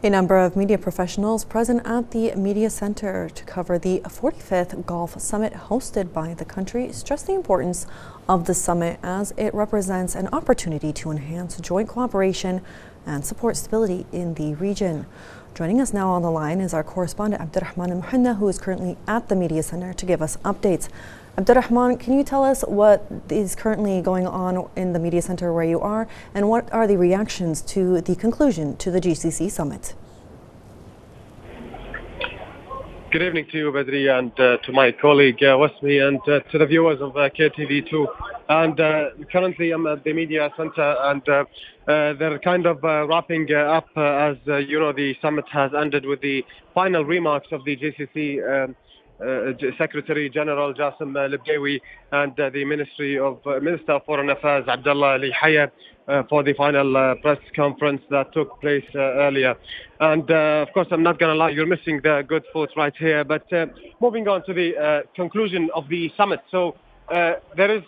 A number of media professionals present at the Media Center to cover the 45th Gulf Summit hosted by the country stressed the importance of the summit as it represents an opportunity to enhance joint cooperation and support stability in the region. Joining us now on the line is our correspondent Abdulrahman Al-Muhanna, who is currently at the Media Center to give us updates. Abdulrahman, can you tell us what is currently going on in the Media Center where you are, and what are the reactions to the conclusion to the GCC summit? Good evening to you, Badri, and to my colleague Wasmi, and to the viewers of KTV2. And currently I'm at the Media Center, and they're kind of wrapping up as you know, the summit has ended with the final remarks of the GCC Secretary General Jassim Libdawi and the Minister of Foreign Affairs Abdullah Al-Muhanna for the final press conference that took place earlier. And of course, I'm not going to lie, you're missing the good foot right here. But moving on to the conclusion of the summit. So there is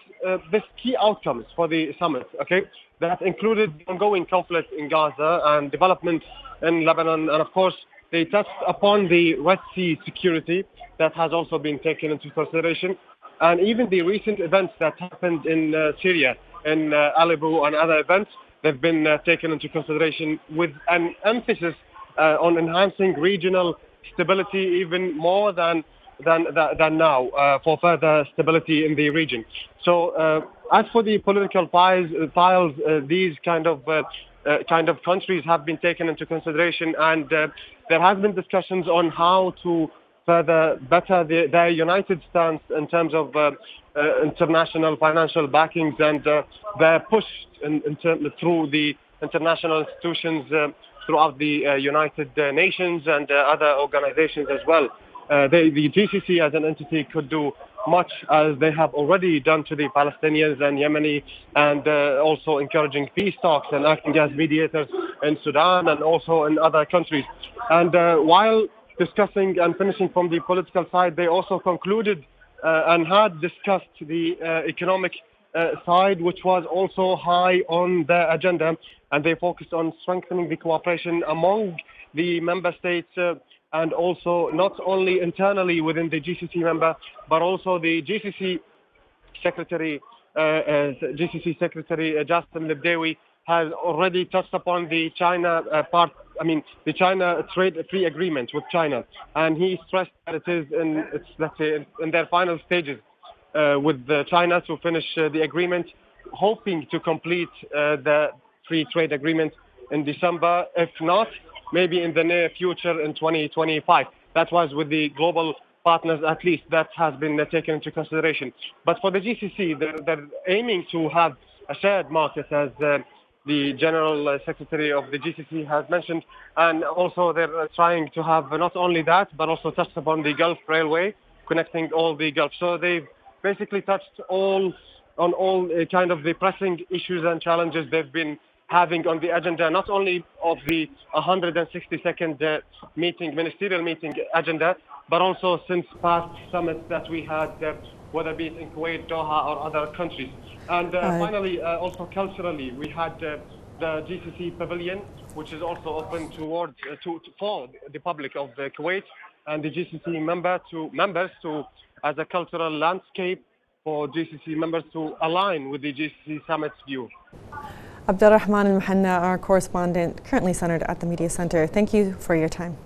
this key outcomes for the summit, okay, that included ongoing conflict in Gaza and development in Lebanon, and of course they touched upon the Red Sea security that has also been taken into consideration, and even the recent events that happened in Syria, in Aleppo and other events, they've been taken into consideration with an emphasis on enhancing regional stability even more than now for further stability in the region. So as for the political files, these kind of countries have been taken into consideration, and there has been discussions on how to further better their united stance in terms of international financial backings and their push through the international institutions throughout the United Nations and other organizations as well. The GCC as an entity could do much, as they have already done to the Palestinians and Yemeni, and also encouraging peace talks and acting as mediators in Sudan and also in other countries. And while discussing and finishing from the political side, they also concluded and had discussed the economic side, which was also high on their agenda, and they focused on strengthening the cooperation among the member states and also not only internally within the GCC member, but also the GCC Secretary Jassim Libdawi has already touched upon the China the China trade-free agreement with China, and he stressed that it is in their final stages with China to finish the agreement, hoping to complete the free trade agreement in December, if not, maybe in the near future in 2025. That was with the global partners, at least that has been taken into consideration. But for the GCC, they're aiming to have a shared market, as the General Secretary of the GCC has mentioned, and also they're trying to have not only that, but also touched upon the Gulf Railway, connecting all the Gulf. So they've basically touched on all kind of the pressing issues and challenges they've been having on the agenda, not only of the 162nd ministerial meeting agenda, but also since past summits that we had, whether it be in Kuwait, Doha, or other countries. And finally, also culturally, we had the GCC Pavilion, which is also open for the public of Kuwait and the GCC members as a cultural landscape for GCC members to align with the GCC Summit's view. Abdulrahman Al-Muhanna, our correspondent, currently centered at the Media Center. Thank you for your time.